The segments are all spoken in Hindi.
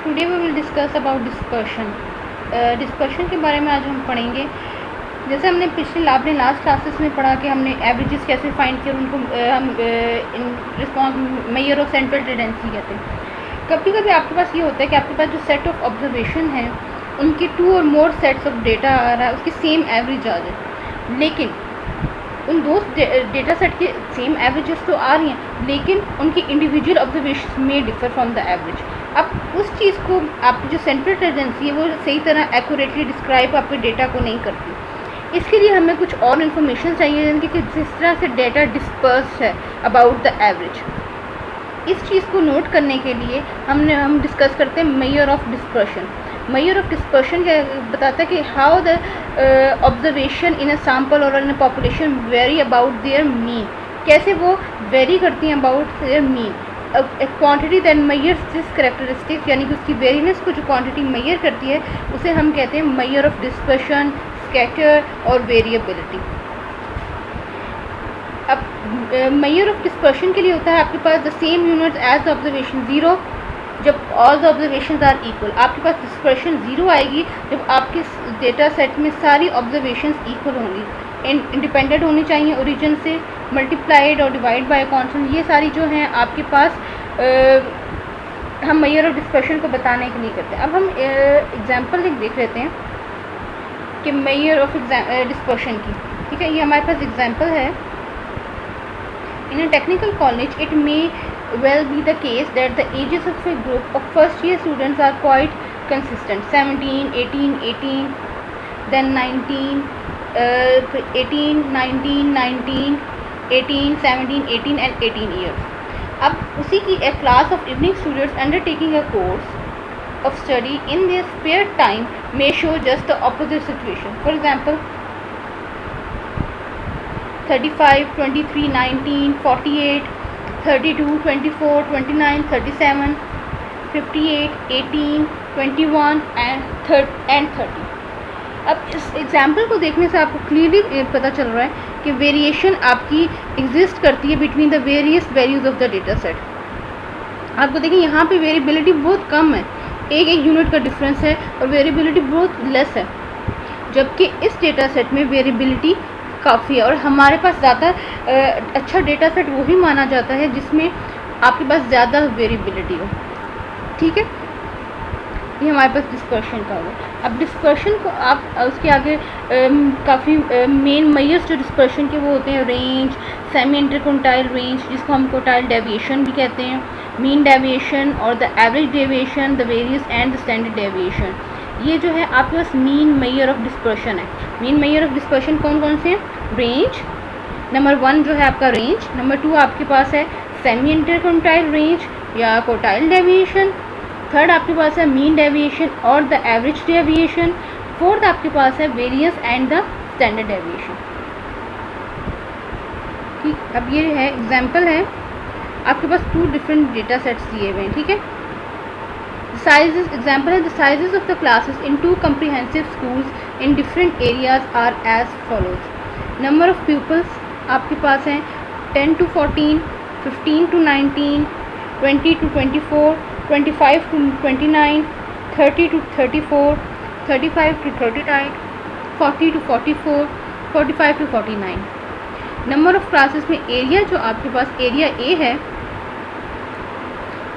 Today we will discuss about dispersion. Dispersion के बारे में आज हम पढ़ेंगे। जैसे हमने आपने लास्ट क्लासेस में पढ़ा कि हमने एवरेजेस कैसे फाइंड किए, उनको हम in response major of central tendency कहते हैं। कभी कभी आपके पास ये होता है कि आपके पास जो सेट ऑफ ऑब्जर्वेशन है उनके 2 और मोर सेट्स ऑफ डेटा आ रहा है, उसकी सेम एवरेज आ जाए, लेकिन उन दो डेटा सेट के सेम एवरेजेस तो आ रही हैं, लेकिन उनकी इंडिविजुअल ऑब्जर्वेशन में डिफर फ्रॉम द एवरेज। अब उस चीज़ को आपकी जो सेंट्रल टेंडेंसी है वो सही तरह एक्यूरेटली डिस्क्राइब आपके डेटा को नहीं करती। इसके लिए हमें कुछ और इन्फॉर्मेशन चाहिए, जिनकी कि जिस तरह से डेटा डिस्पर्स है अबाउट द एवरेज। इस चीज़ को नोट करने के लिए हम डिस्कस करते हैं measure of dispersion. Measure of dispersion क्या बताता है कि how the observation in a sample और in a population vary about their mean, कैसे वो वेरी करती हैं about their mean. Quantity that measures this characteristics, यानी कि उसकी वेरीनेस को जो क्वांटिटी मेजर करती है उसे हम कहते हैं मेजर ऑफ डिस्पर्शन, स्कैटर और वेरिएबिलिटी। अब मेजर ऑफ डिस्पर्शन के लिए होता है आपके पास the same units as the observation 0, जब all the observations are equal. आपके पास डिस्पर्शन 0 आएगी जब आपके डेटा सेट में सारी ऑब्जर्वेशंस इक्वल होंगी, इंडिपेंडेंट होनी चाहिए ओरिजिन से, मल्टीप्लाइड और डिवाइड बाय कांस्टेंट। ये सारी जो हैं आपके पास हम मेजर ऑफ डिस्पर्शन को बताने के लिए करते हैं। अब हम एग्जांपल देख लेते हैं कि मेजर ऑफ डिस्पर्शन की। ठीक है, ये हमारे पास एग्जांपल है। In a technical college, it may well be the case that the ages of a group of first year students are quite consistent: 17, 18, 18, then 19, 18, 19, 19, 18, 17, 18 and 18 years. अब उसी की a class of evening students undertaking a course of study in their spare time may show just the opposite situation. For example, 35, 23, 19, 48, 32, 24, 29, 37, 58, 18, 21 and 30. अब इस एग्जाम्पल को देखने से आपको क्लियरली पता चल रहा है कि वेरिएशन आपकी एग्जिस्ट करती है between the various values of the data set. आपको देखिए यहाँ पे वेरिएबिलिटी बहुत कम है, एक यूनिट का डिफरेंस है और वेरिएबिलिटी बहुत लेस है, जबकि इस डेटा सेट में वेरिएबिलिटी काफ़ी है। और हमारे पास ज़्यादा अच्छा डेटा सेट वही माना जाता है जिसमें आपके पास ज़्यादा वेरिएबिलिटी हो। ठीक है, ये हमारे पास डिस्पर्शन का होगा। अब डिस्पर्शन को आप उसके आगे काफ़ी मेन मेजर्स जो डिस्पर्शन के वो होते हैं: रेंज, सेमी इंटरक्वार्टाइल रेंज जिसको हम क्वार्टाइल डेविएशन भी कहते हैं, मीन डेविएशन और the average deviation, the various and the standard deviation. ये जो है आपके पास मीन मेजर ऑफ डिस्पर्शन है। मीन मेजर ऑफ डिस्पर्शन कौन कौन से हैं? रेंज, नंबर 1 जो है आपका रेंज, नंबर 2 आपके पास है सेमी इंटरक्वार्टाइल रेंज या क्वार्टाइल डेविएशन, थर्ड आपके पास है मीन डेविएशन और द एवरेज डेविएशन, फोर्थ आपके पास है variance and the standard deviation. ठीक, अब ये है एग्जाम्पल है, आपके पास 2 डिफरेंट डेटा सेट्स दिए हुए हैं। ठीक है, sizes example है, the sizes of the classes in 2 comprehensive schools in different areas are as follows. Number of pupils आपके पास हैं 10 to 14, 15 to 19, 20 to 24, 25 to 29, 30 to 34, 35 to 39, 40 to 44, 45 to 49. Number of classes में एरिया जो आपके पास एरिया ए है,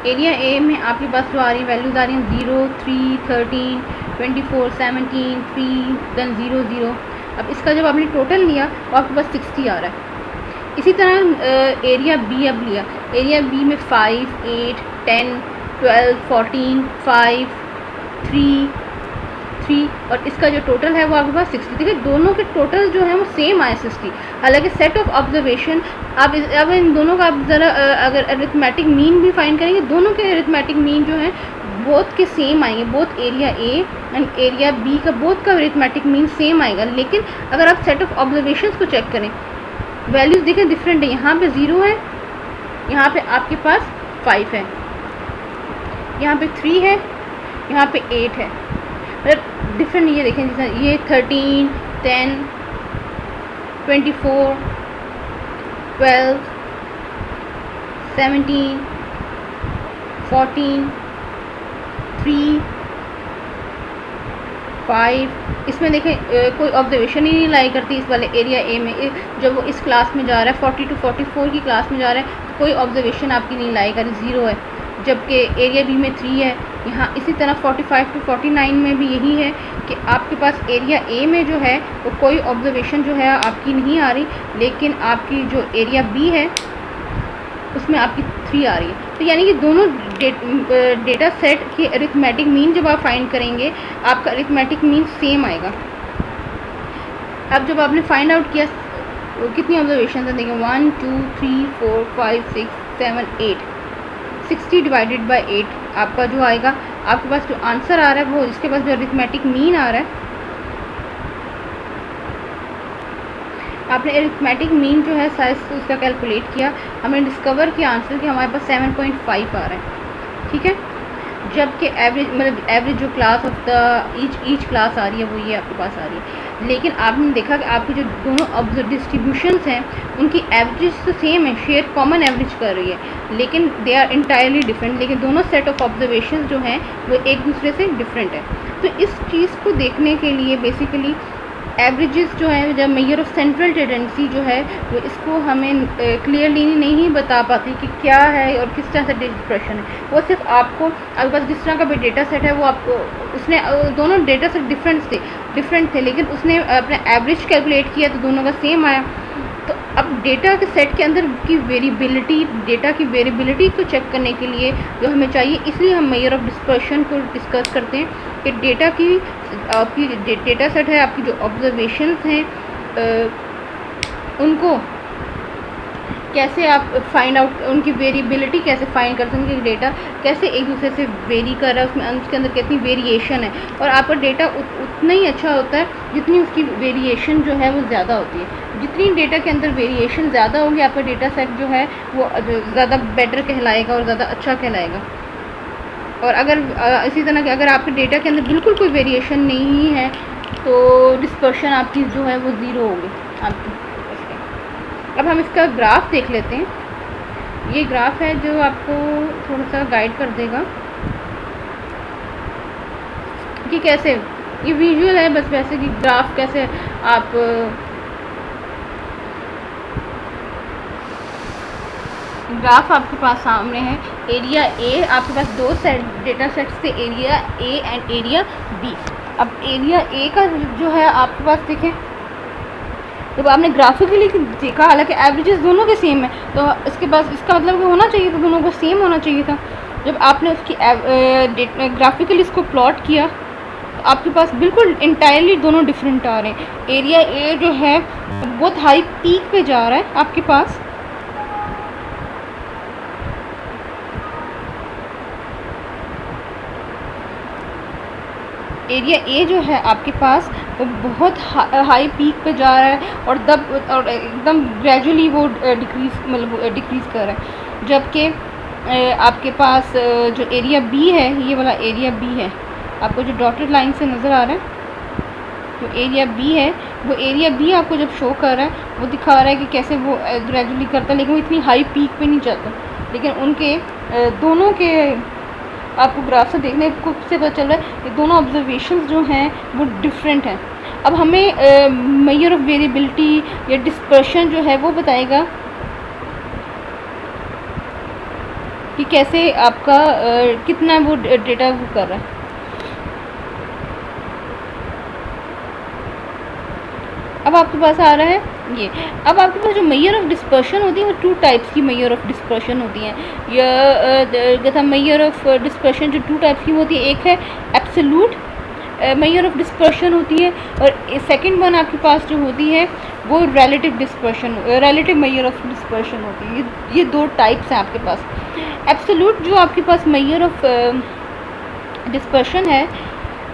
एरिया ए में आपके पास जो आ रही वैल्यूज़ आ रही हैं 0, 3, 13, 24, 17, 3, देन 0, 0। अब इसका जब आपने टोटल लिया तो आपके पास 60 आ रहा है। इसी तरह एरिया बी अब लिया, एरिया बी में 5, 8, 10, 12, 14, 5, 3, 3 और इसका जो टोटल है वो आपके पास 60। देखिए दोनों के टोटल जो है वो सेम आए 60, हालांकि सेट ऑफ ऑब्जर्वेशन अब इन दोनों का आप ज़रा अगर अरिथमेटिक मीन भी फाइंड करेंगे, दोनों के अरिथमेटिक मीन जो है बोथ के सेम आएंगे, both area A and area B का बोथ का अरिथमेटिक मीन सेम आएगा। लेकिन अगर आप सेट ऑफ ऑब्जर्वेशंस को चेक करें, वैल्यूज़ देखें डिफरेंट है। यहाँ पे 0 है, यहाँ पे आपके पास 5 है, यहाँ पे 3 है, यहाँ पे 8 है, मतलब डिफरेंट। ये देखें जैसे ये 13, 10, 24, 12, 17, 14, 3, 5। इसमें देखें कोई ऑब्जर्वेशन ही नहीं लाई करती इस वाले एरिया ए में। जब वो इस क्लास में जा रहा है 40 to 44 की क्लास में जा रहा है तो कोई ऑब्जर्वेशन आपकी नहीं लाई करी, 0 है। जबकि एरिया बी में 3 है। यहाँ इसी तरह 45 to 49 में भी यही है कि आपके पास एरिया ए में जो है वो कोई ऑब्जर्वेशन जो है आपकी नहीं आ रही, लेकिन आपकी जो एरिया बी है उसमें आपकी 3 आ रही है। तो यानी कि दोनों डेटा सेट की अरिथमेटिक मीन जब आप फाइंड करेंगे आपका अरिथमेटिक मीन सेम आएगा। अब जब आपने फाइंड आउट किया कितनी ऑब्जर्वेशन है, देखिए 1 2 3 4 5 6 7 8, 60 डिवाइडेड बाई 8 आपका जो आएगा, आपके पास जो आंसर आ रहा है वो इसके पास जो अरिथमेटिक मीन आ रहा है, आपने अरिथमेटिक मीन जो है साइज उसका कैलकुलेट किया, हमने डिस्कवर किया आंसर कि हमारे पास 7.5 आ रहा है। ठीक है, जबकि एवरेज मतलब एवरेज जो class of the each class आ रही है वो ये आपके पास आ रही है। लेकिन आपने देखा कि आपकी जो दोनों डिस्ट्रीब्यूशंस हैं उनकी एवरेज तो सेम है, शेयर कॉमन एवरेज कर रही है, लेकिन दे आर इंटायरली डिफरेंट। लेकिन दोनों सेट ऑफ ऑब्जर्वेशंस जो हैं वो एक दूसरे से डिफरेंट है। तो इस चीज़ को देखने के लिए बेसिकली एवरेजेस जो है, जब मेजर ऑफ सेंट्रल टेंडेंसी जो है वो इसको हमें क्लियरली नहीं बता पाती कि क्या है और किस तरह से डिस्पर्शन है। वो सिर्फ आपको आपके पास जिस तरह का भी डेटा सेट है वो आपको उसने दोनों डेटा सेट डिफरेंट थे लेकिन उसने अपना एवरेज कैलकुलेट किया तो दोनों का सेम आया। तो अब डेटा के सेट के अंदर की डेटा की वेरिएबिलिटी को चेक करने के लिए जो हमें चाहिए, इसलिए हम मेजर ऑफ डिस्पर्शन को डिस्कस करते हैं कि डेटा की आपकी डेटा सेट है, आपकी जो ऑब्जर्वेशंस हैं उनको कैसे आप फाइंड आउट, उनकी वेरिएबिलिटी कैसे फाइंड कर सकते हैं, डेटा कैसे एक दूसरे से वेरी कर रहा है, उसके अंदर कितनी वेरिएशन है। और आपका डेटा उतना ही अच्छा होता है जितनी उसकी वेरिएशन जो है वो ज़्यादा होती है। जितनी डेटा के अंदर वेरिएशन ज़्यादा होगी आपका डेटा सेट जो है वो ज़्यादा बेटर कहलाएगा और ज़्यादा अच्छा कहलाएगा। और अगर इसी तरह के अगर आपके डेटा के अंदर बिल्कुल कोई वेरिएशन नहीं है तो डिस्पर्शन आपकी जो है वो ज़ीरो होगी आपकी। अब हम इसका ग्राफ देख लेते हैं। ये ग्राफ है जो आपको थोड़ा सा गाइड कर देगा कि कैसे, ये विजुअल है बस, वैसे कि ग्राफ कैसे आप ग्राफ आपके पास सामने है। एरिया ए आपके पास दो डेटा सेट्स थे, area A and area B. अब एरिया ए का जो है आपके पास देखें, जब आपने ग्राफिकली देखा हालांकि एवरेजेस दोनों के सेम है तो इसके पास इसका मतलब होना चाहिए था दोनों को सेम होना चाहिए था। जब आपने उसकी ग्राफिकली इसको प्लॉट किया तो आपके पास बिल्कुल इंटायरली दोनों डिफरेंट आ रहे हैं। एरिया ए जो है बहुत हाई पीक पे जा रहा है आपके पास, एरिया ए जो है आपके पास वो बहुत हाई पीक पे जा रहा है और एकदम ग्रेजुअली वो डिक्रीज़ कर रहा है। जबकि आपके पास जो एरिया बी है, ये वाला एरिया बी है आपको जो डॉटेड लाइन से नज़र आ रहा है, जो एरिया बी है वो एरिया बी आपको जब शो कर रहा है वो दिखा रहा है कि कैसे वो ग्रेजुअली करता है, लेकिन वो इतनी हाई पीक पे नहीं जाता। लेकिन उनके दोनों के आपको ग्राफ से देखने को से पता चल रहा है कि दोनों ऑब्जर्वेशंस जो हैं वो डिफरेंट हैं। अब हमें मेजर ऑफ वेरिएबिलिटी या डिस्पर्शन जो है वो बताएगा कि कैसे आपका कितना वो डेटा वो कर रहा है। अब आपके पास आ रहा है ये। अब आपके पास जो मेजर ऑफ डिस्पर्शन होती है वो 2 टाइप्स की मेजर ऑफ डिस्पर्शन होती हैं। या मेजर ऑफ डिस्पर्शन जो 2 टाइप्स की होती है, एक है एब्सोल्यूट मेजर ऑफ डिस्पर्शन होती है और सेकंड वन आपके पास जो होती है वो रिलेटिव मेजर ऑफ डिस्पर्शन होती है। ये 2 टाइप्स हैं आपके पास। एब्सोल्यूट जो आपके पास मेजर ऑफ डिस्पर्शन है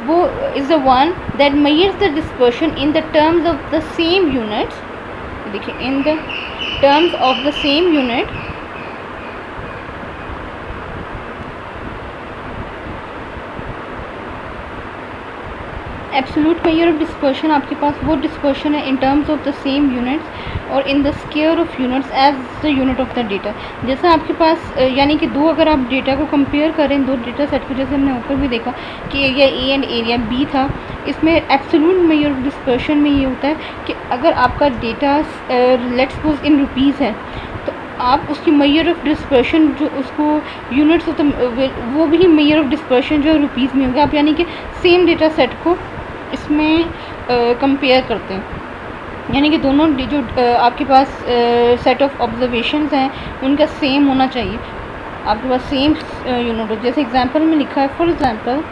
वो is the one that measures the dispersion in the terms of the same units. देखिए, in the terms of the same unit absolute measure of dispersion आपके पास वो डिस्पर्शन है in terms of the same units और in the square of units as the unit of the data. जैसा आपके पास यानी कि दो अगर आप डेटा को कंपेयर करें दो डेटा सेट को, जैसे हमने ऊपर भी देखा कि area A and area B था, इसमें एब्सोल्यूट मेजर ऑफ डिस्पर्शन में ये होता है कि अगर आपका data let's suppose in rupees है तो आप उसकी मेजर ऑफ डिस्पर्शन जो उसको यूनिट्स ऑफ द वो भी मेजर ऑफ डिस्पर्शन जो है रुपीज़ में होगा। आप यानी कि सेम डेटा सेट को इसमें कंपेयर करते हैं, यानी कि दोनों जो आपके पास सेट ऑफ ऑब्जर्वेशंस हैं उनका सेम होना चाहिए, आपके पास सेम यूनिट हो। जैसे एग्जांपल में लिखा है, for example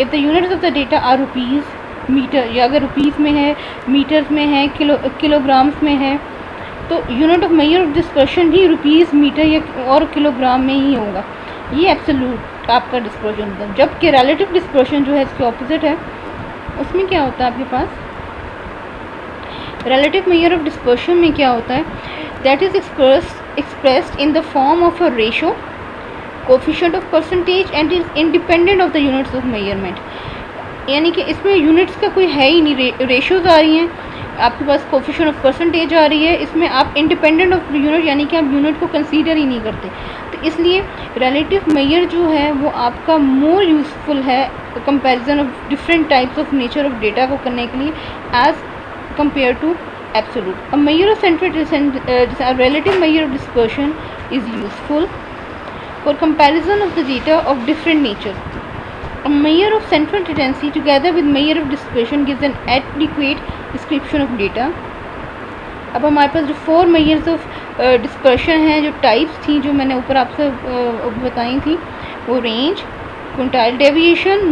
if the units of the data are rupees meter, या अगर रुपीज़ में है, मीटर्स में है, किलोग्राम्स में है, तो unit of measure of dispersion भी रुपीज़ मीटर या और किलोग्राम में ही होगा। ये एब्सोल्यूट आपका डिस्पर्शन होता है। जबकि रिलेटिव डिस्पर्शन जो है इसके ऑपोजिट है, उसमें क्या होता है आपके पास रिलेटिव मेजर ऑफ डिस्पर्शन में क्या होता है, that is expressed in the form of a ratio coefficient of percentage and is independent of the units of measurement. यानी कि इसमें यूनिट्स का कोई है ही नहीं, रेशोज़ आ रही हैं, आपके पास कोफिशिएंट ऑफ परसेंटेज आ रही है, इसमें आप इंडिपेंडेंट ऑफ यूनिट यानी कि आप यूनिट को कंसीडर ही नहीं करते। तो इसलिए रिलेटिव मेजर जो है वो आपका मोर यूज़फुल है comparison of different types of nature of data को करने के लिए as compare to absolute. A measure of central relative measure of dispersion is useful for comparison of the data of different nature. A measure of central tendency together with measure of dispersion gives an adequate description of data। अब हमारे पास जो 4 मेजर्स ऑफ डिस्पर्शन हैं, जो टाइप्स थी जो मैंने ऊपर आपसे बताई थी, वो range, quintile deviation,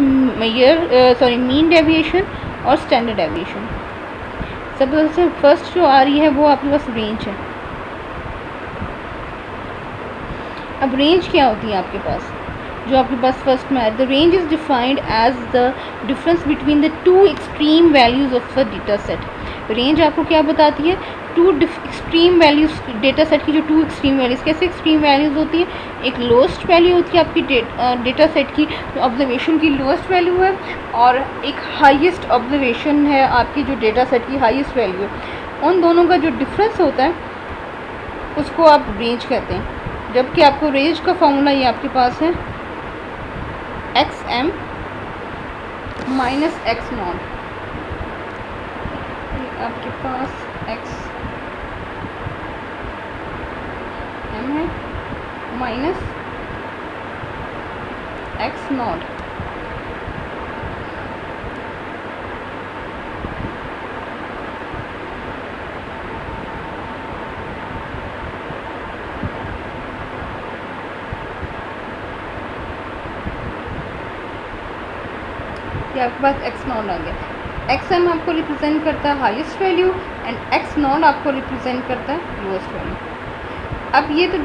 mean deviation और स्टैंडर्ड डेविएशन। सबसे फर्स्ट जो आ रही है वो आपके पास रेंज है। अब रेंज क्या होती है आपके पास, जो आपके पास फर्स्ट में है, the range is defined as the difference between the two extreme values of a data set. Range आपको क्या बताती है, two extreme values data set की, जो टू एक्सट्रीम वैल्यूज़, कैसे एक्सट्रीम वैल्यूज़ होती है, एक लोएस्ट वैल्यू होती है आपकी डेटा सेट की जो ऑब्जर्वेशन की लोएस्ट वैल्यू है, और एक हाईएस्ट ऑब्जर्वेशन है आपकी जो डेटा सेट की हाईएस्ट वैल्यू है। उन दोनों का जो डिफरेंस होता है उसको आप रेंज कहते हैं। जबकि आपको रेंज का फॉर्मूला ये आपके पास है XM माइनस एक्स नॉट, आपके पास XM है माइनस एक्स नॉट। आपके पास एक्स नॉट आ गया। एक्स एम आपको रिप्रेजेंट करता है highest value and x not आपको रिप्रेजेंट करता है लोएस्ट वैल्यू। अब ये तो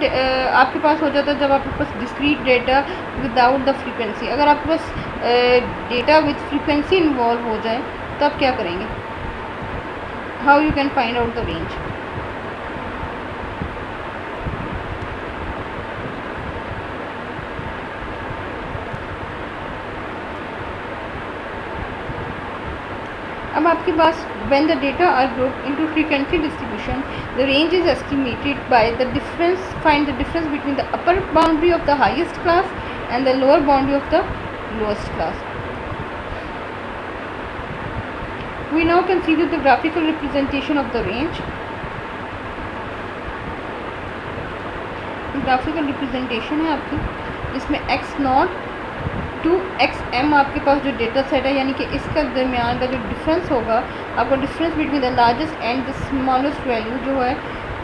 आपके पास हो जाता है जब आपके पास discrete data without the frequency. अगर आपके पास डेटा विद फ्रीक्वेंसी इन्वॉल्व हो जाए तो आप क्या करेंगे, how you can find out the range. अब आपके पास when the data are grouped into frequency distribution, the range is estimated by the difference, find the difference between the upper boundary of the highest class and the lower boundary of the lowest class. We now consider the graphical representation of the range. Graphical representation है आपकी, जिसमें X naught to X M आपके पास जो डेटा सेट है, यानी कि इसका दरमियान का जो डिफरेंस होगा, आपका difference between the largest and the smallest value जो है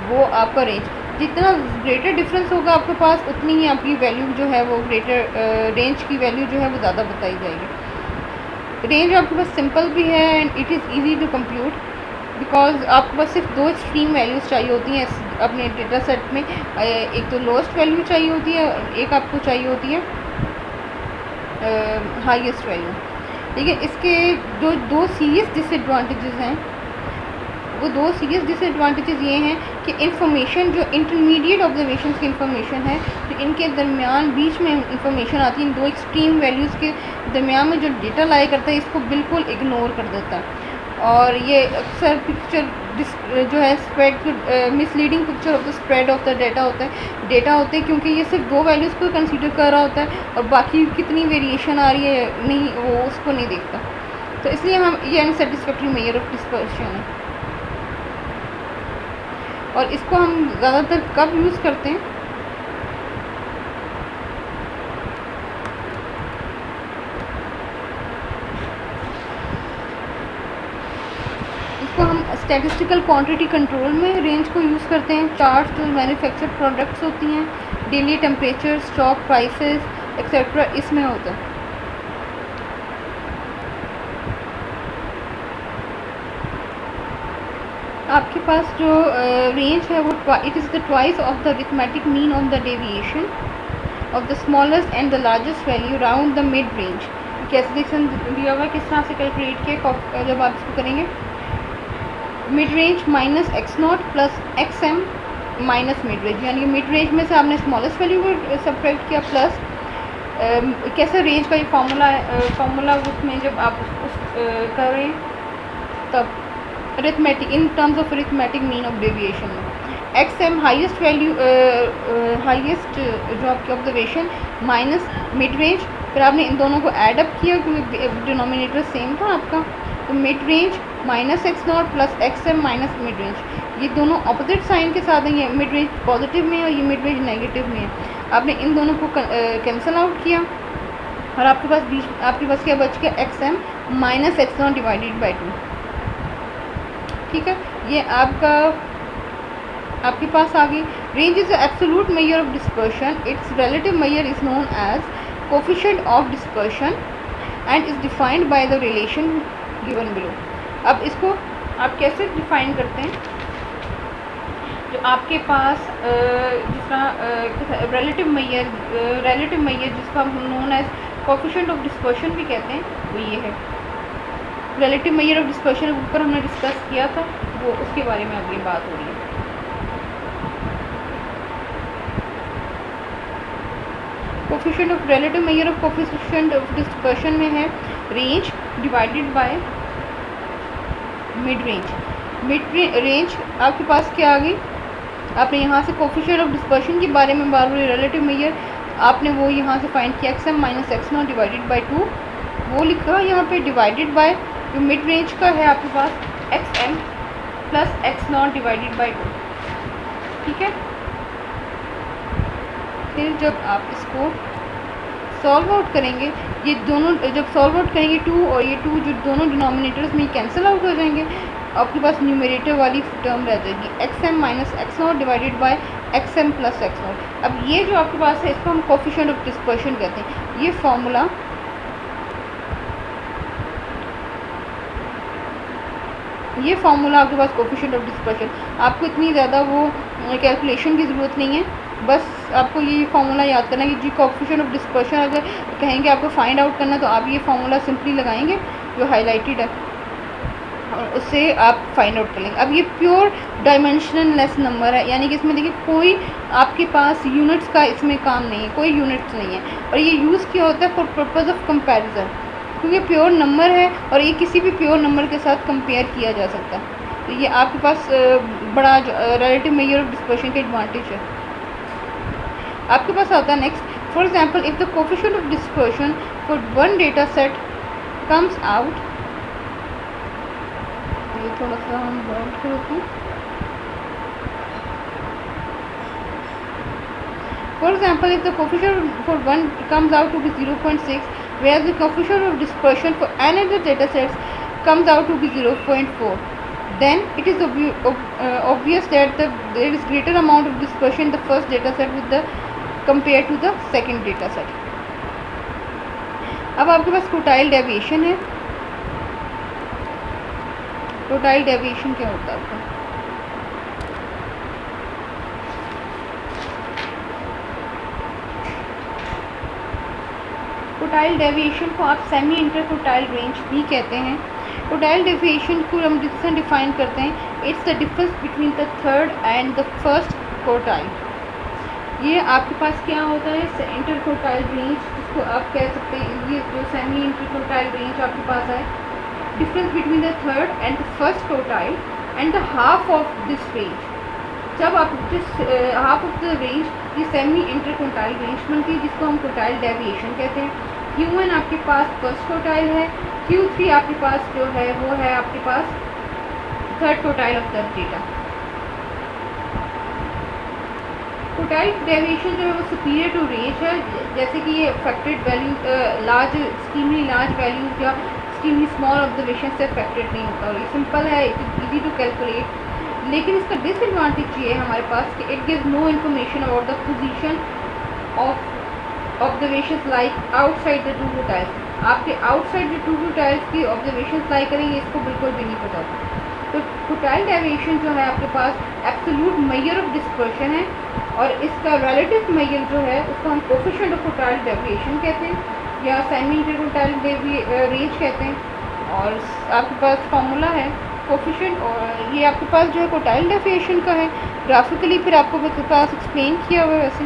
वो आपका रेंज। जितना ग्रेटर डिफरेंस होगा आपके पास उतनी ही आपकी वैल्यू जो है वो ग्रेटर रेंज की वैल्यू जो है वो ज़्यादा बताई जाएगी। रेंज आपके पास सिंपल भी है and it is easy to compute because आपके पास सिर्फ दो एक्सट्रीम वैल्यूज़ चाहिए होती हैं अपने डेटा सेट में। एक तो लोएस्ट वैल्यू चाहिए होती है और एक आपको चाहिए होती है हाईएस्ट वैल्यू। ठीक है, इसके जो दो सीरियस डिसएडवांटेजेस हैं वो दो सीरियस डिसएडवांटेजेस ये हैं कि इंफॉर्मेशन जो इंटरमीडिएट ऑब्जर्वेशन की इंफॉर्मेशन है, तो इनके दरमियान बीच में इंफॉर्मेशन आती है, इन दो एक्सट्रीम वैल्यूज़ के दरमियान में जो डेटा लाई करता है इसको बिल्कुल इग्नोर कर देता है। और ये अक्सर पिक्चर जो है spread misleading picture of the spread of the data होता है क्योंकि ये सिर्फ दो वैल्यूज़ को कंसीडर कर रहा होता है और बाकी कितनी वेरिएशन आ रही है नहीं वो उसको नहीं देखता। तो इसलिए हम ये अनसेटिस्फैक्ट्री मेजर ऑफ डिस्पर्शन है और इसको हम ज़्यादातर कब यूज़ करते हैं, इसको हम स्टैटिस्टिकल क्वांटिटी कंट्रोल में रेंज को यूज़ करते हैं। चार्ट्स जो मैन्युफैक्चर्ड प्रोडक्ट्स होती हैं, daily temperature, stock prices etcetera इसमें होता है। आपके पास जो रेंज है वो it is the twice of the arithmetic mean of the deviation of the smallest and the largest value round the mid range. Calculation दिया हुआ किस तरह से कैलकुलेट किया, जब आप इसको करेंगे mid range minus X naught plus X M minus mid range, यानी मिड रेंज में से आपने स्मॉलेस्ट वैल्यू को सब्ट्रैक्ट किया प्लस कैसे रेंज का ये फार्मूला उसमें जब आप करें तब arithmetic in terms of arithmetic mean of deviation में X M highest value highest जो आपकी ऑब्जर्वेशन माइनस मिड रेंज, फिर आपने इन दोनों को ऐड अप किया क्योंकि डिनोमिनेटर सेम था आपका, तो mid range minus X naught plus X M minus mid range, ये दोनों अपोजिट साइन के साथ हैं, ये मिड रेंज पॉजिटिव में है और ये मिड रेंज नेगेटिव में है। आपने इन दोनों को कैंसिल आउट किया और आपके पास क्या बच गया X M minus X naught divided by 2। ठीक है, ये आपके पास आ गई। Range is absolute measure of dispersion, its relative measure is known as coefficient of dispersion and is defined by the relation given below. अब इसको आप कैसे डिफाइन करते हैं, जो आपके पास जिस तरह रिलेटिव मेजर जिसको हम known as coefficient of dispersion भी कहते हैं, वो ये है। रिलेटिव मेजर ऑफ डिस्पर्शन ऊपर हमने डिस्कस किया था, वो उसके बारे में अगली बात हो रही है। Coefficient of relative measure of coefficient of dispersion में है range divided by mid range. Mid range आपके पास क्या आ गई, आपने यहाँ से कोफिशिएंट ऑफ डिस्पर्शन के बारे में बार बार रिलेटिव मेजर आपने वो यहाँ से फाइंड किया X M minus X naught divided by 2, वो लिखा यहाँ पे डिवाइडेड बाय जो मिड रेंज का है आपके पास X M plus X naught divided by 2। ठीक है, फिर जब आप इसको सॉल्व आउट करेंगे, ये दोनों जब सॉल्व आउट करेंगे 2 और ये 2 जो दोनों डिनोमिनेटर्स में कैंसिल आउट हो जाएंगे, आपके पास न्यूमरेटर वाली टर्म रह जाएगी X M minus X naught divided by X M plus X naught. अब ये जो आपके पास है इसको हम कोफिशिएंट ऑफ डिस्पर्शन कहते हैं। ये फार्मूला आपके पास कोफिशिएंट ऑफ डिस्पर्शन, आपको इतनी ज़्यादा वो कैलकुलेशन की ज़रूरत नहीं है, बस आपको ये फार्मूला याद करना है कि जी कोफिशिएंट ऑफ डिस्पर्शन अगर कहेंगे आपको फाइंड आउट करना तो आप ये फार्मूला सिंपली लगाएंगे जो हाईलाइटेड है और उससे आप फाइंड आउट कर लेंगे। अब ये प्योर डायमेंशनल लेस नंबर है, यानी कि इसमें देखिए कोई आपके पास यूनिट्स का इसमें काम नहीं है, कोई यूनिट्स नहीं है और ये यूज़ किया होता है फॉर पर्पज़ ऑफ कंपैरिजन, क्योंकि प्योर नंबर है और ये किसी भी प्योर नंबर के साथ कंपेयर किया जा सकता है। तो ये आपके पास बड़ा रिलेटिव मेजर ऑफ डिस्पर्शन का एडवांटेज है। आपके पास आता है next, for example if the coefficient of dispersion for one data set comes out, ये थोड़ा सा हम बाउंड करते हैं। For example, if the coefficient for one comes out to be 0.6, whereas the coefficient of dispersion for another data sets comes out to be 0.4, then it is obvious that there is greater amount of dispersion in the first data set with the compared to the second data set. अब आपके पास टोटाइल डेविएशन है। टोटाइल डेविएशन क्या होता है आपका, टोटाइल डेविएशन को आप सेमी इंटरटोटाइल रेंज भी कहते हैं। टोटाइल डेविएशन को हम डिफाइन करते हैं it's the difference between the third and the first quartile. ये आपके पास क्या होता है, इंटर क्वार्टाइल रेंज, जिसको आप कह सकते हैं, ये जो सेमी इंटर क्वार्टाइल रेंज आपके पास है, difference between the third and the first quartile and the half of this range. जब आप जिस हाफ ऑफ द रेंज, ये सेमी इंटर क्वार्टाइल रेंज बनती है, जिसको हम क्वार्टाइल डेविएशन कहते हैं। Q1 आपके पास फर्स्ट क्वार्टाइल है, Q3 आपके पास जो है वो है आपके पास third quartile of the data. Quartile deviation जो है वो सुपीरियर टू रेंज है, जैसे कि ये affected value large, extremely large values या एक्सट्रीमली स्मॉल ऑब्जर्वेशन से अफेक्टेड नहीं होता, और ये सिंपल है, it is easy to calculate. लेकिन इसका डिसएडवांटेज ये है हमारे पास कि it gives no information about the position of observations like outside the two quartiles. आपके आउटसाइड द टू क्वार्टाइल्स की ऑब्जर्वेशंस लाई करेंगे, इसको बिल्कुल भी नहीं पता। तो क्वार्टाइल डेविएशन जो है आपके पास एब्सोल्यूट मेजर ऑफ डिस्पर्शन है, और इसका रिलेटिव मेजर जो है उसको हम कोफिशिएंट ऑफ क्वार्टाइल डेविएशन कहते हैं या सेमी इंटर क्वार्टाइल रेंज कहते हैं। और आपके पास फार्मूला है कोफिशिएंट, और ये आपके पास जो है क्वार्टाइल डेविएशन का है, ग्राफिकली फिर आपको मेरे पास एक्सप्लेन किया हुआ है वैसे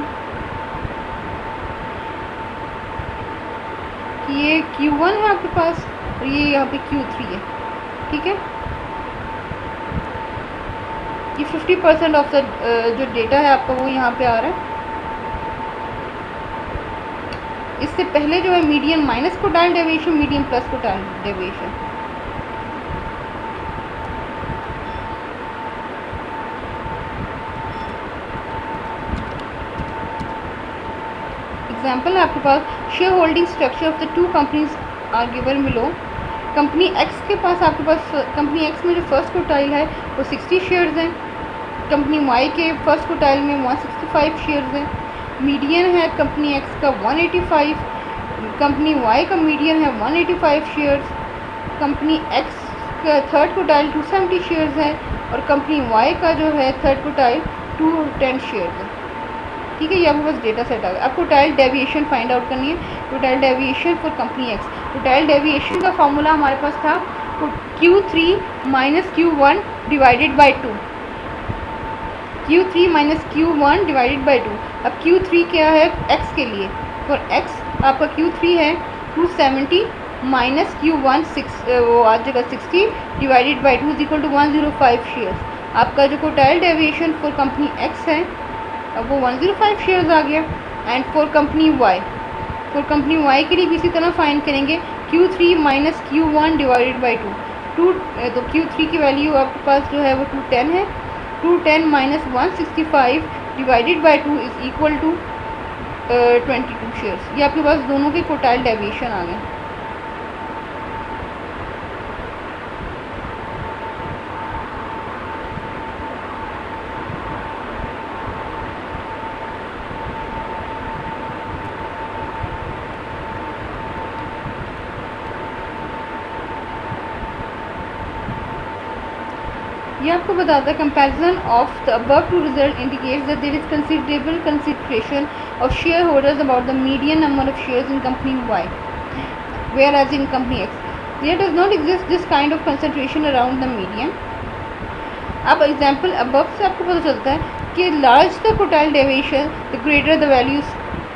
कि ये Q1 है आपके पास और ये यहाँ पे Q3 है, ठीक है। ये 50% ऑफ द जो डेटा है आपका वो यहाँ पे आ रहा है। इससे पहले जो है median minus quartile deviation, median plus quartile deviation. Example है आपके पास share holding structure of the two companies are given below. Company X के पास आपके पास कंपनी एक्स में जो फर्स्ट क्वार्टाइल है वो 60 शेयर्स हैं, कंपनी वाई के फर्स्ट क्वार्टाइल में 165 शेयर्स हैं। मीडियन है कंपनी एक्स का 185, कंपनी वाई का मीडियन है 185 शेयर्स, कंपनी एक्स का थर्ड क्वार्टाइल 270 शेयर्स है, और कंपनी वाई का जो है थर्ड क्वार्टाइल 210 शेयर्स है, ठीक है। ये आपके पास डेटा सेट आ गया। अब क्वार्टाइल डेविएशन फाइंड आउट करनी है, quartile deviation for company x. Quartile deviation का फॉर्मूला हमारे पास था Q3 minus Q1 divided by 2, Q3 minus Q1 divided by 2। अब Q3 क्या है x के लिए, फॉर x आपका Q3 है 270 माइनस Q1 वो आ जाएगा 60 divided by 2 equal to 105 shares. आपका जो quartile deviation for company x है अब वो 105 शेयर्स आ गया। And for company y, for company y के लिए भी इसी तरह फाइंड करेंगे Q3 minus Q1 divided by 2। तो Q3 की वैल्यू आपके पास जो है वो 210 है, 210 minus 165 divided by 2 is equal to 22 shares. ये आपके पास दोनों के क्वार्टाइल डेविएशन आ गए। ये आपको बताता है comparison of the above two result indicates that there is considerable consideration of share holders about the median number of shares in company Y, whereas in company X there does not exist this kind of concentration around the median. अब एग्जाम्पल अबव से आपको पता चलता है कि large the quartile deviation the greater the values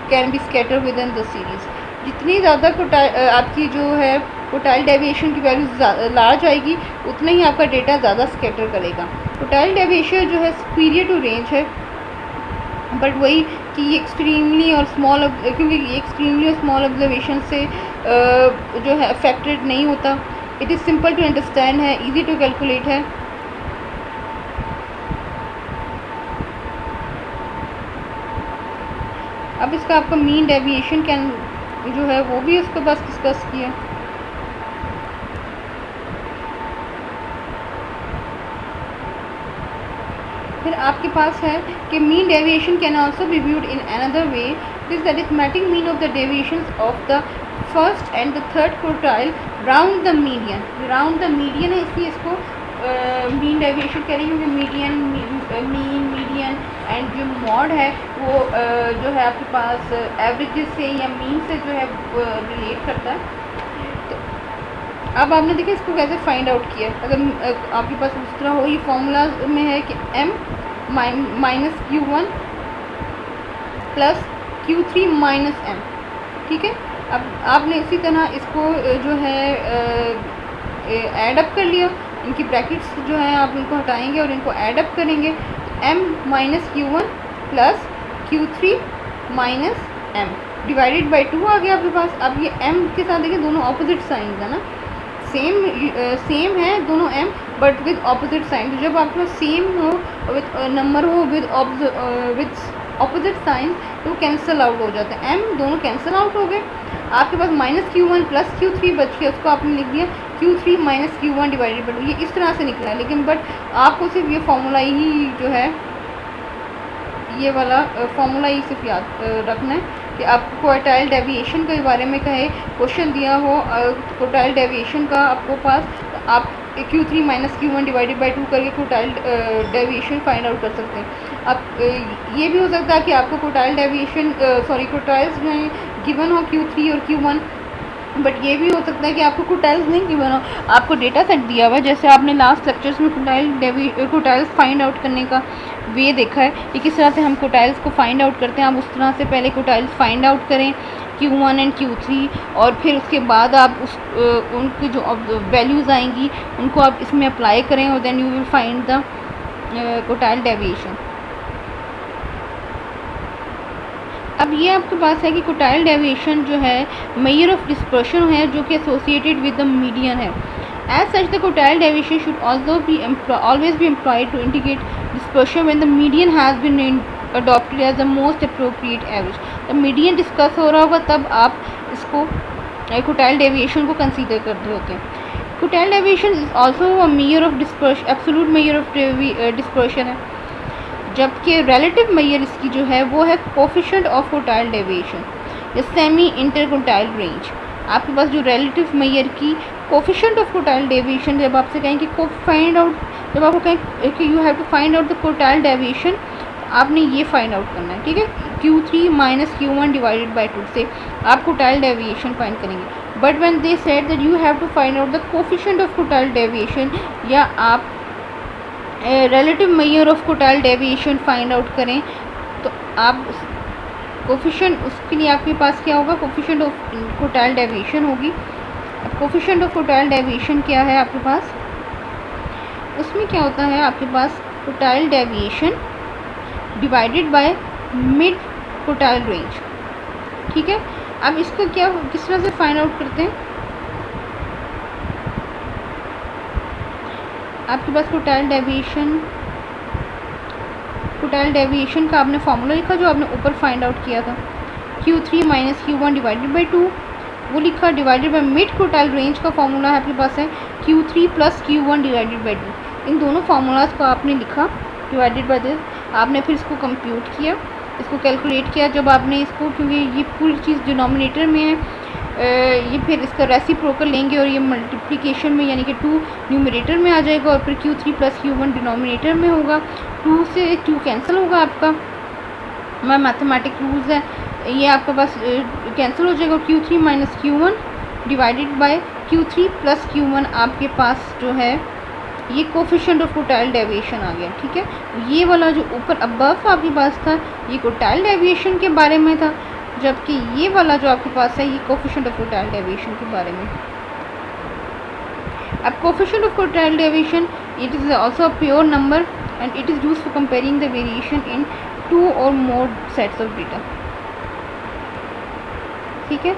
can be scatter within the series. जितनी ज़्यादा क्वार्टाइल आपकी जो है क्वार्टाइल डेविएशन की वैल्यू लार्ज आएगी उतना ही आपका डेटा ज़्यादा स्कैटर करेगा। क्वार्टाइल डेविएशन जो है सुपीरियर टू रेंज है, बट वही कि ये एक्सट्रीमली और स्मॉल, क्योंकि ये एक्सट्रीमली और स्मॉल ऑब्जर्वेशन से जो है अफेक्टेड नहीं होता। It is simple to understand है, इजी टू कैलकुलेट है। अब इसका आपका मीन डेविएशन कैन जो है वो भी उसके पास डिस्कस किया। फिर आपके पास है कि mean deviation can also be viewed in another way, this the arithmetic mean of the deviations of the first and the third quartile round the median. Round the median है इसलिए इसको मीन डेविएशन कह रही हूँ, क्योंकि मीडियन मीन मीडियन एंड जो मॉड है वो जो है आपके पास एवरेजेस से या मीन से जो है रिलेट करता है। तो अब आपने देखिए इसको कैसे फाइंड आउट किया। अगर आपके पास उस तरह हो, ये फॉर्मूला में है कि m minus Q1 plus Q3 minus m, ठीक है। अब आपने इसी तरह इसको जो है ऐड अप कर लिया, इनकी ब्रैकेट्स जो हैं आप इनको हटाएंगे और इनको ऐड अप करेंगे, m minus Q1 plus Q3 minus m divided by 2 आ गया आपके पास। अब ये m के साथ देखिए दोनों ऑपोजिट साइन है ना, सेम है दोनों m but with opposite sign. तो जब आपके पास सेम हो विद नंबर हो विद ऑपोजिट साइन तो कैंसिल आउट हो जाते हैं, m दोनों कैंसिल आउट हो गए। आपके पास माइनस Q1 प्लस Q3 बच गया, उसको आपने लिख दिया Q3 minus Q1 divided by 2। ये इस तरह से निकला है, लेकिन बट आपको सिर्फ ये फॉर्मूला ही जो है, ये वाला फॉर्मूला ही सिर्फ याद रखना है कि आपको क्वार्टाइल डेविएशन के बारे में कहे क्वेश्चन दिया हो, क्वार्टाइल डेविएशन का आपको पास, तो आप Q3 minus Q1 divided by 2 करके क्वार्टाइल डेविएशन फाइंड आउट कर सकते हैं। अब ये भी हो सकता है कि आपको क्वार्टाइल डेविएशन क्वार्टाइल्स में गिवन हो Q3 और Q1, बट ये भी हो सकता है कि आपको क्वार्टाइल्स नहीं गिवन हो, आपको डेटा सेट दिया हुआ है। जैसे आपने लास्ट लेक्चर्स में क्वार्टाइल्स फाइंड आउट करने का वे देखा है कि किस तरह से हम क्वार्टाइल्स को फाइंड आउट करते हैं। आप उस तरह से पहले क्वार्टाइल्स फाइंड आउट करें Q1 एंड Q3, और फिर उसके बाद आप उस उनकी जो वैल्यूज़ आएंगी उनको आप इसमें अप्लाई करें और then you will find the quartile deviation. अब ये आपके पास है कि क्वार्टाइल डेविएशन जो है मेजर ऑफ डिस्पर्शन है जो कि एसोसिएटेड विद द मीडियन है। As such the quartile deviation should also be always be employed to indicate dispersion when the median has been adopted as the most appropriate average. जब मीडियन डिस्कस हो रहा होगा तब आप इसको क्वार्टाइल डेविएशन को कंसीडर कर रहे होते हैं। Quartile deviation is also a measure of dispersion, absolute measure of dispersion है, जबकि रिलेटिव मेजर इसकी जो है वो है कोफिशिएंट ऑफ क्वार्टाइल डेविएशन या सेमी इंटरक्वार्टाइल रेंज। आपके पास जो रिलेटिव मेजर की कोफिशिएंट ऑफ क्वार्टाइल डेविएशन, जब आपसे कहें कि को फाइंड आउट, जब आपको कहें कि you have to find out the quartile deviation, आपने ये फाइंड आउट करना है, ठीक है। Q3 minus Q1 divided by 2 से आप क्वार्टाइल डेविएशन फाइंड करेंगे। But when they said that you have to find out the coefficient of quartile deviation, या आप relative measure of quartile deviation find out करें, तो आप कोफिशिएंट, उसके लिए आपके पास क्या होगा, कोफिशिएंट ऑफ क्वार्टाइल डेविएशन होगी। अब कोफिशिएंट ऑफ क्वार्टाइल डेविएशन क्या है आपके पास, उसमें क्या होता है आपके पास quartile deviation divided by mid quartile range, ठीक है। अब इसको क्या किस तरह से फाइंड आउट करते हैं, आपके पास क्वार्टाइल डेविएशन का आपने फार्मूला लिखा जो आपने ऊपर फाइंड आउट किया था, Q3 minus Q1 divided by 2, वो लिखा, divided by mid quartile range का फार्मूला है आपके पास है Q3 plus Q1 divided by 2। इन दोनों फार्मूलाज को आपने लिखा डिवाइडेड बाई दिस, आपने फिर इसको कंप्यूट किया, इसको कैलकुलेट किया। जब आपने इसको, क्योंकि ये पूरी चीज़ डिनोमिनेटर में है, ये फिर इसका रेसिप्रोकल लेंगे और ये मल्टीप्लिकेशन में यानी कि 2 न्यूमरेटर में आ जाएगा और फिर Q3 प्लस Q1 डिनोमिनेटर में होगा, 2 से 2 कैंसिल होगा आपका, मैं मैथमेटिक रूल्स है, ये आपके पास कैंसिल हो जाएगा। Q3 minus Q1 divided by Q3 plus Q1 आपके पास जो है ये कोफिशिएंट ऑफ क्वार्टाइल डेविएशन आ गया, ठीक है। ये वाला जो ऊपर अबव आपके पास था ये क्वार्टाइल डेविएशन के बारे में था, जबकि ये वाला जो आपके पास है ये कोफिशिएंट ऑफ क्वार्टाइल डेविएशन के बारे में। अब coefficient of quartile deviation, it is also a pure number and it is used for comparing the variation in 2 और मोर सेट्स ऑफ डेटा, ठीक है।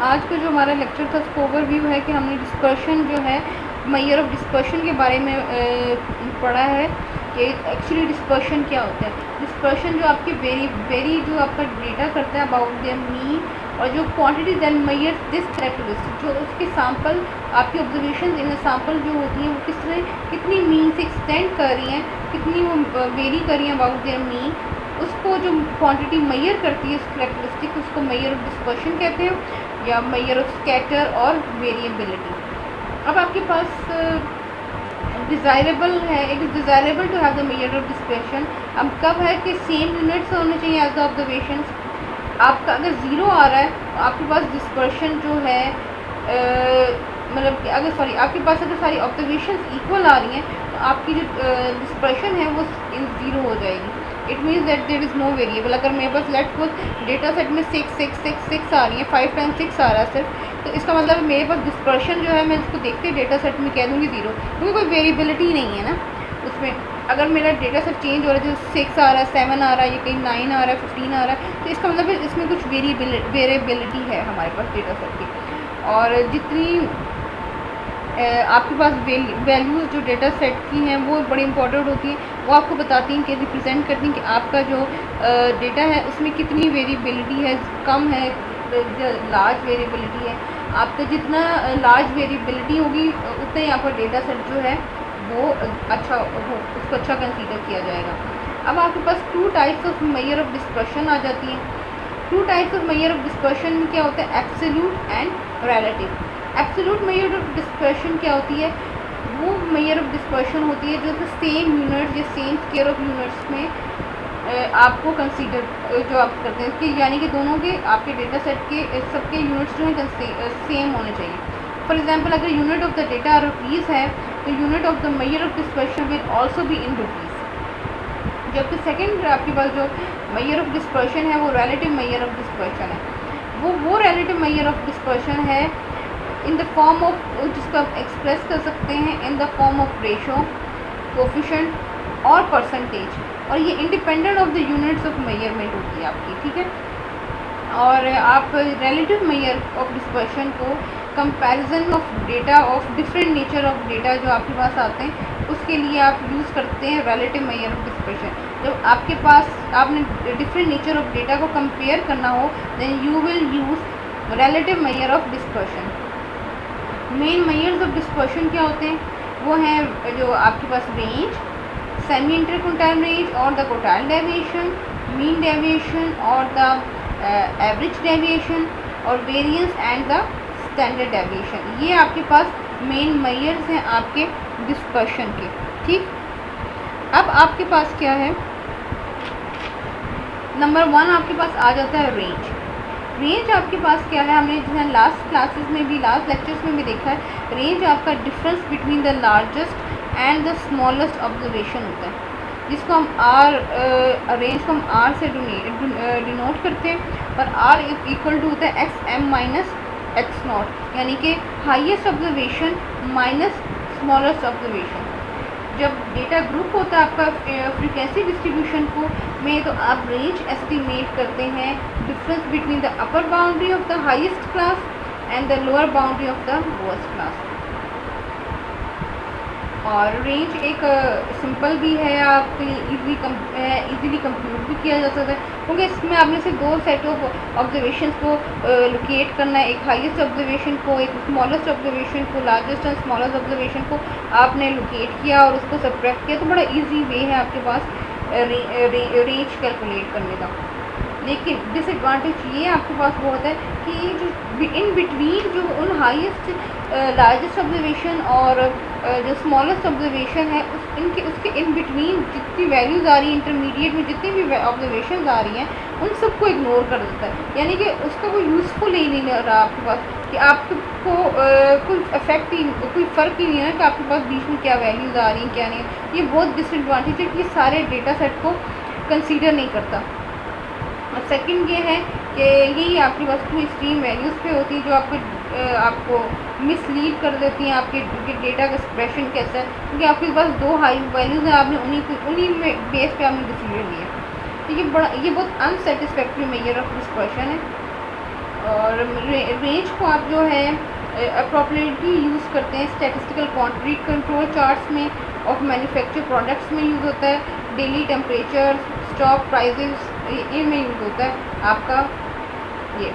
आज का जो हमारा लेक्चर था उसका ओवरव्यू है कि हमने डिस्पर्शन जो है, मेजर ऑफ डिस्पर्शन के बारे में पढ़ा है कि एक्चुअली डिस्पर्शन क्या होता है। डिस्पर्शन जो आपके वेरी जो आपका डेटा करता है अबाउट देयर मीन, और जो quantity than measure this characteristic, जो उसके सैंपल आपकी ऑब्जर्वेशन इन सैंपल जो होती हैं वो किस तरह कितनी मीन से एक्सटेंड कर रही हैं, कितनी वो वेरी कर रही हैं अबाउट देयर मीन, उसको जो क्वांटिटी मेजर करती है उस कैरेक्टरिस्टिक, उसको मेजर ऑफ डिस्पर्शन कहते हैं या मेजर ऑफ स्कैटर और वेरिएबिलिटी। अब आपके पास डिज़ायरेबल है, it is desirable to have the measure of dispersion. अब कब है कि सेम यूनिट्स होने चाहिए एज द ऑब्जर्वेशंस। आपका अगर ज़ीरो आ रहा है तो आपके पास डिस्पर्शन जो है मतलब कि अगर आपके पास अगर सारी ऑब्जर्वेशंस इक्वल आ रही हैं तो आपकी जो डिस्पर्शन है वो ज़ीरो हो जाएगी। It means that there is no variable. अगर मेरे पास लेट्स सपोज डेटा सेट में 6 6 6 6 आ रही है, 5 टाइम्स 6 आ रहा है सिर्फ, तो इसका मतलब मेरे पास डिस्पर्शन जो है मैं इसको देखते डेटा सेट में कह दूँगी ज़ीरो, क्योंकि कोई वेरिएबिलिटी नहीं है ना उसमें। अगर मेरा डेटा सेट चेंज हो रहा है, जैसे 6 आ रहा है, 7 आ रहा है, या कहीं 9 आ रहा है, 15 आ रहा है, तो इसका मतलब इसमें कुछ वेरिएबिलिटी है हमारे पास डेटा सेट की। और जितनी आपके पास वैल्यूज़ जो डेटा सेट की हैं वो बड़ी इंपॉर्टेंट होती हैं। वो आपको बताती हैं कि रिप्रेजेंट करती हैं कि आपका जो डेटा है उसमें कितनी वेरिएबिलिटी है, कम है, लार्ज वेरिएबिलिटी है। आपका जितना लार्ज वेरिएबिलिटी होगी उतना ही आपका डेटा सेट जो है वो अच्छा हो, उसको अच्छा कंसीडर किया जाएगा। अब आपके पास 2 types of measure of dispersion आ जाती हैं। 2 types of measure of dispersion में क्या होता है, absolute and relative. Absolute measure of dispersion क्या होती है, वो मेजर ऑफ डिस्पर्शन होती है जो सेम यूनिट्स या सेम स्क्वायर ऑफ यूनिट्स में आपको कंसीडर जो आप करते हैं कि यानी कि दोनों के आपके डेटा सेट के सबके यूनिट्स जो हैं सेम होने चाहिए। फॉर एग्जांपल अगर unit of the data rupees है तो unit of the measure of dispersion will also be in rupees. जबकि सेकंड आपके पास जो मेजर ऑफ डिस्पर्शन है वो रिलेटिव मेजर ऑफ डिस्पर्शन है। वो रिलेटिव मेजर ऑफ डिस्पर्शन है इन द फॉर्म ऑफ, जिसको आप एक्सप्रेस कर सकते हैं in the form of ratio, coefficient और परसेंटेज, और ये independent of the units of measurement होती है आपकी, ठीक है। और आप रिलेटिव मेजर ऑफ डिस्पर्शन को comparison of data of different nature of data जो आपके पास आते हैं उसके लिए आप यूज़ करते हैं रिलेटिव मेजर ऑफ डिस्पर्शन। जब आपके पास आपने डिफरेंट नेचर ऑफ डेटा को कंपेयर करना हो then you will use relative measure of dispersion. Main measures of dispersion क्या होते हैं, वो हैं जो आपके पास रेंज, सेमी इंटरक्वार्टाइल रेंज और the quartile deviation, mean deviation और द एवरेज डेविएशन, और variance and the standard deviation. ये आपके पास मेन मेजर्स हैं आपके डिस्पर्शन के, ठीक। अब आपके पास क्या है, नंबर 1 आपके पास आ जाता है रेंज। रेंज आपके पास क्या है, हमने जैसे लास्ट क्लासेस में भी, लास्ट लेक्चर्स में भी देखा है, रेंज आपका difference between the largest and the smallest observation होता है, जिसको हम रेंज को हम आर से डिनोट करते हैं, और आर इज इक्वल टू होता है X M minus X naught, यानी कि highest observation minus smallest observation. जब डेटा ग्रुप होता है आपका फ्रीक्वेंसी डिस्ट्रीब्यूशन को में, तो आप रेंज एस्टिमेट करते हैं difference between the upper boundary of the highest class and the lower boundary of the lowest class. और रेंज एक सिंपल भी है, आप इजीली कंप्यूट भी किया जा सकता है, क्योंकि इसमें आपने सिर्फ 2 सेट ऑफ ऑब्जर्वेशन को लोकेट करना है, एक हाईएस्ट ऑब्जर्वेशन को, एक स्मॉलेस्ट ऑब्जर्वेशन को, लार्जेस्ट एंड स्मॉलेस्ट ऑब्जर्वेशन को आपने लोकेट किया और उसको सब्ट्रैक्ट किया, तो बड़ा इजी वे है आपके पास रेंज कैलकुलेट करने का। लेकिन डिसएडवांटेज ये आपके पास वो होता है कि जो इन बिटवीन जो उन हाईएस्ट लार्जेस्ट ऑब्जर्वेशन और जो स्मॉलेस्ट ऑब्जर्वेशन है उसके इन बिटवीन जितनी वैल्यूज़ आ रही हैं, इंटरमीडिएट में जितनी भी ऑब्जर्वेशन आ रही हैं उन सबको इग्नोर कर देता है, यानी कि उसका कोई यूज़फुल ही नहीं रहा आपके पास, कि आपको कोई इफेक्ट ही, कोई फ़र्क ही नहीं है कि आपके पास बीच में क्या वैल्यूज़ आ रही हैं क्या नहीं। ये बहुत डिसएडवांटेज है कि ये सारे डेटा सेट को कंसीडर नहीं करता। और सेकंड ये है कि यही आपके पास 2 एक्सट्रीम वैल्यूज़ पे होती है जो आपको मिसलीड कर देती हैं आपके डेटा का एक्सप्रेशन कैसा है, क्योंकि आपके पास 2 हाई वैल्यूज़ हैं, आपने उन्हीं में बेस पे आपने डिसीजन लिया, तो ये बहुत अनसेटिस्फैक्ट्री मेजर ऑफ डिस्पर्शन है। और रेंज को आप जो है अप्रोप्रिएटली यूज़ करते हैं स्टैटिस्टिकल क्वांटिटी कंट्रोल चार्ट्स में, ऑफ मैन्युफैक्चर प्रोडक्ट्स में यूज़ होता है, डेली टेम्परेचर, स्टॉक प्राइजेस इनमें यूज़ होता है आपका ये।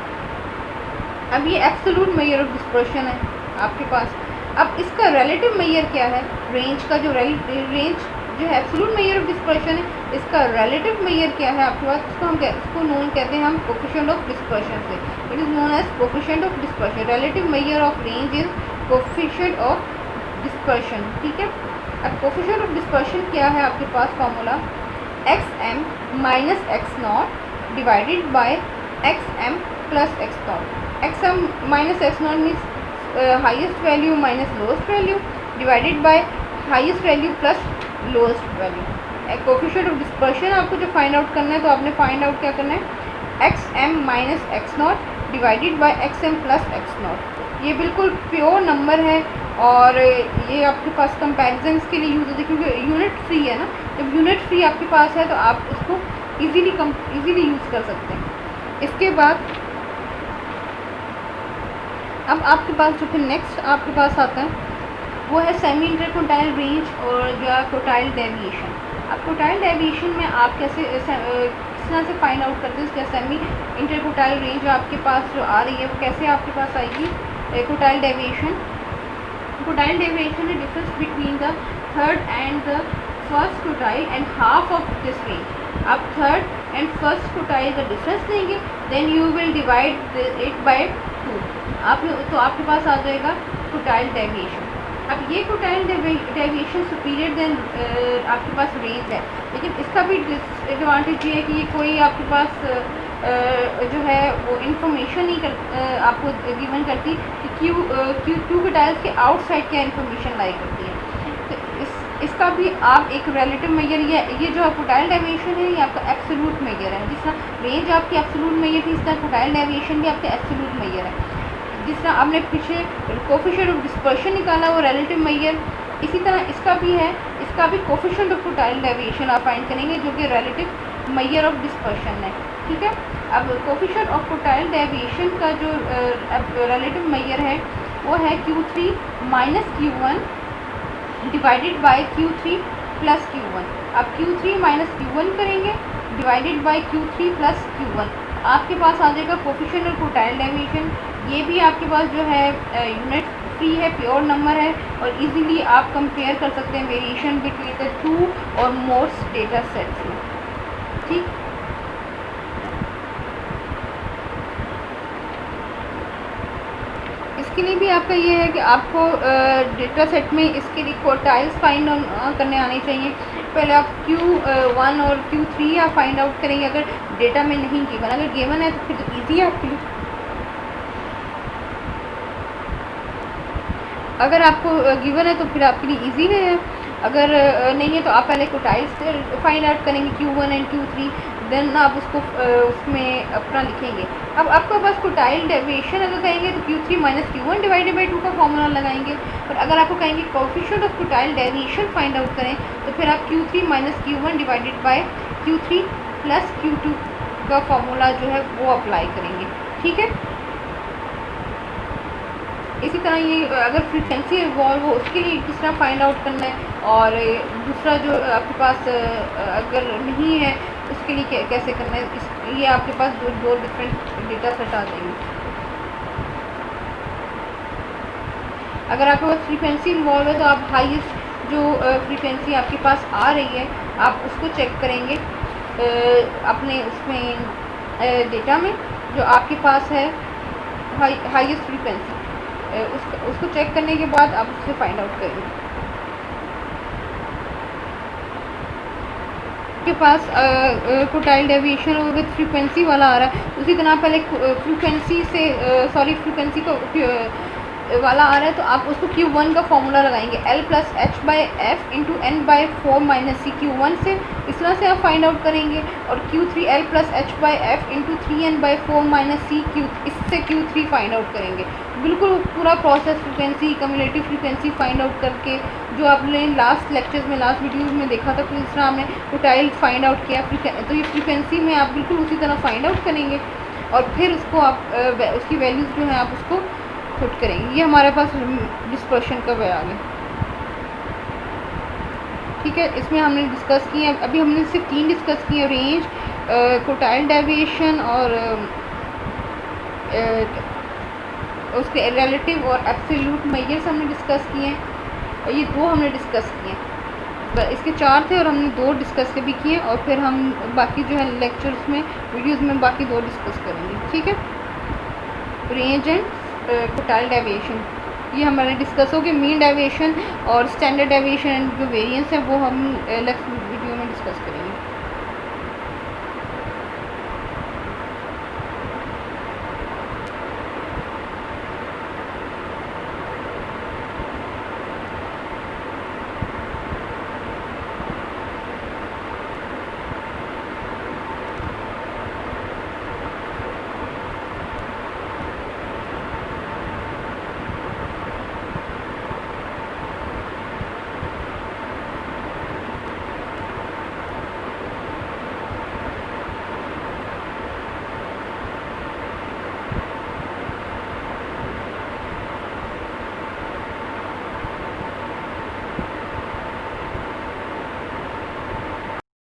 अब ये एब्सोल्यूट मेजर ऑफ डिस्पर्शन है आपके पास। अब इसका रिलेटिव मेजर क्या है, रेंज का जो रेंज जो है एब्सोल्यूट मेजर ऑफ डिस्पर्शन है, इसका रिलेटिव मेजर क्या है आपके पास, इसको नोन कहते हैं हम कोफिशिएंट ऑफ डिस्पर्शन से। It is known as coefficient of dispersion. Relative measure of range is coefficient of dispersion, ठीक है। अब कोफिशिएंट ऑफ डिस्पर्शन क्या है आपके पास formula, X M minus X naught divided by X M plus X naught. X M minus X naught means highest value minus lowest value divided by highest value plus lowest value. Coefficient of dispersion आपको जो फाइंड आउट करना है तो आपने फाइंड आउट क्या करना है, X M minus X naught divided by X M plus X naught. ये बिल्कुल प्योर नंबर है और ये आपके पास कंपैरिजन के लिए यूज़ होती है क्योंकि यूनिट फ्री है ना। जब यूनिट फ्री आपके पास है तो आप इसको इजीली यूज़ कर सकते हैं। इसके बाद अब आपके पास जो फिर नेक्स्ट आपके पास आता है वो है सेमी इंटरक्वार्टाइल रेंज और या क्वार्टाइल डेविएशन। अब क्वार्टाइल डेविएशन में आप कैसे किस तरह से फाइंड आउट करते हैं इसका सेमी इंटरक्वार्टाइल रेंज आपके पास जो आ रही है वो कैसे आपके पास आएगी। क्वार्टाइल डेविएशन है difference between the third and the first quartile and half of this range. आप थर्ड एंड फर्स्ट क्वार्टाइल का डिफरेंस लेंगे then you will divide it by 2 तो आपके पास आ जाएगा क्वार्टाइल डेविएशन। अब ये क्वार्टाइल डेविएशन सुपीरियर देन आपके पास रेंज है, लेकिन इसका भी डिसएडवांटेज ये है कि ये कोई आपके पास जो है वो इंफॉर्मेशन नहीं आपको गिवन करती कि क्यू क्वार्टाइल्स के आउटसाइड क्या इंफॉर्मेशन लाई करती है। तो इसका भी आप एक रिलेटिव मेजर ये जो क्वार्टाइल डेविएशन है ये आपका एब्सोल्यूट मेजर है। जिस तरह रेंज आपकी एब्सोल्यूट मेजर थी इस तरह क्वार्टाइल डेविएशन भी आपका एब्सोल्यूट मेजर है। जिस तरह आपने पीछे कोफिशिएंट ऑफ डिस्पर्शन निकाला वो रिलेटिव मेजर, इसी तरह इसका भी है, इसका भी कोफिशिएंट ऑफ क्वार्टाइल डेविएशन आप फाइंड करेंगे जो कि रिलेटिव मेजर ऑफ डिस्पर्शन है। ठीक है, अब कोफिशिएंट ऑफ क्वार्टाइल डेविएशन का जो रिलेटिव मेजर है वो है Q3 minus Q1 divided by Q3 plus Q1। आप Q3 माइनस Q1 करेंगे divided by Q3 plus Q1, आपके पास आ जाएगा कोफिशिएंट ऑफ क्वार्टाइल डेविएशन। ये भी आपके पास जो है यूनिट फ्री है, प्योर नंबर है और इजीली आप कंपेयर कर सकते हैं वेरिएशन बिटवीन द 2 और मोर डेटा सेट्स में। ठीक, इसके लिए भी आपका ये है कि आपको डेटा सेट में इसके लिए क्वार्टाइल्स फाइंड करने आने चाहिए। पहले आप Q1 और Q3 आप फाइंड आउट करेंगे अगर डेटा में नहीं गिवन, अगर गिवन है तो फिर तो ईजी है आपके लिए। अगर आपको गिवन है तो फिर आपके लिए ईजी है, अगर नहीं है तो आप पहले क्वार्टाइल्स फाइंड आउट करेंगे Q1 एंड Q3 देन आप उसको उसमें अपना लिखेंगे। अब आपके पास क्वार्टाइल डेविएशन अगर कहेंगे तो Q3 minus Q1 divided by 2 का फॉर्मूला लगाएंगे, और अगर आपको कहेंगे coefficient of quartile deviation find out करें तो फिर आप Q3 minus Q1 divided by Q3 plus Q2 का फॉर्मूला जो है वो अप्लाई करेंगे। ठीक है, इसी तरह ये अगर फ्रीक्वेंसी इवॉल्व हो उसके लिए किस तरह फाइंड आउट करना है, और दूसरा जो आपके पास अगर नहीं है उसके लिए कैसे करना है, ये आपके पास दो डिफरेंट डेटा सेट आ जाएंगे। अगर आपके पास फ्रीक्वेंसी इन्वॉल्व है तो आप हाईएस्ट जो फ्रीक्वेंसी आपके पास आ रही है आप उसको चेक करेंगे अपने उसमें डेटा में जो आपके पास है हाईएस्ट फ्रीक्वेंसी, उसको चेक करने के बाद आप उससे फाइंड आउट करेंगे। आपके पास क्वार्टाइल डेविएशन विद फ्रीक्वेंसी वाला आ रहा है, उसी तरह पहले फ्रीक्वेंसी से फ्रीक्वेंसी का वाला आ रहा है तो आप उसको Q1 का फॉर्मूला लगाएंगे L plus H by F into N by 4 minus C Q1 से, इस तरह से आप फाइंड आउट करेंगे, और Q3 L plus H by F into 3n by 4 minus C इससे Q3 फाइंड आउट करेंगे। बिल्कुल पूरा process frequency cumulative frequency find out करके जो आपने लास्ट लेक्चर्स में लास्ट वीडियोज़ में देखा था, इस तरह हमने क्वार्टाइल फाइंड आउट किया, तो ये फ्रीक्वेंसी में आप बिल्कुल उसी तरह फाइंड आउट करेंगे और फिर उसको आप उसकी वैल्यूज़ जो है आप उसको पुट करेंगे। ये हमारे पास डिस्पर्शन का वे आ गया। ठीक है, इसमें हमने डिस्कस किए, अभी हमने सिर्फ 3 डिस्कस किए, रेंज, क्वार्टाइल डेविएशन और उसके रिलेटिव और एब्सोल्यूट मेजर्स हमने डिस्कस किए हैं, और ये 2 हमने डिस्कस किए। इसके 4 थे और हमने 2 डिस्कस भी किए, और फिर हम बाकी जो है लेक्चर्स में वीडियोस में बाकी 2 डिस्कस करेंगे। ठीक है, रेंज एंड क्वार्टाइल डेविएशन। ये हमारे डिस्कस हो कि मीन डेविएशन और स्टैंडर्ड डेविएशन जो वेरिएंस है वो हम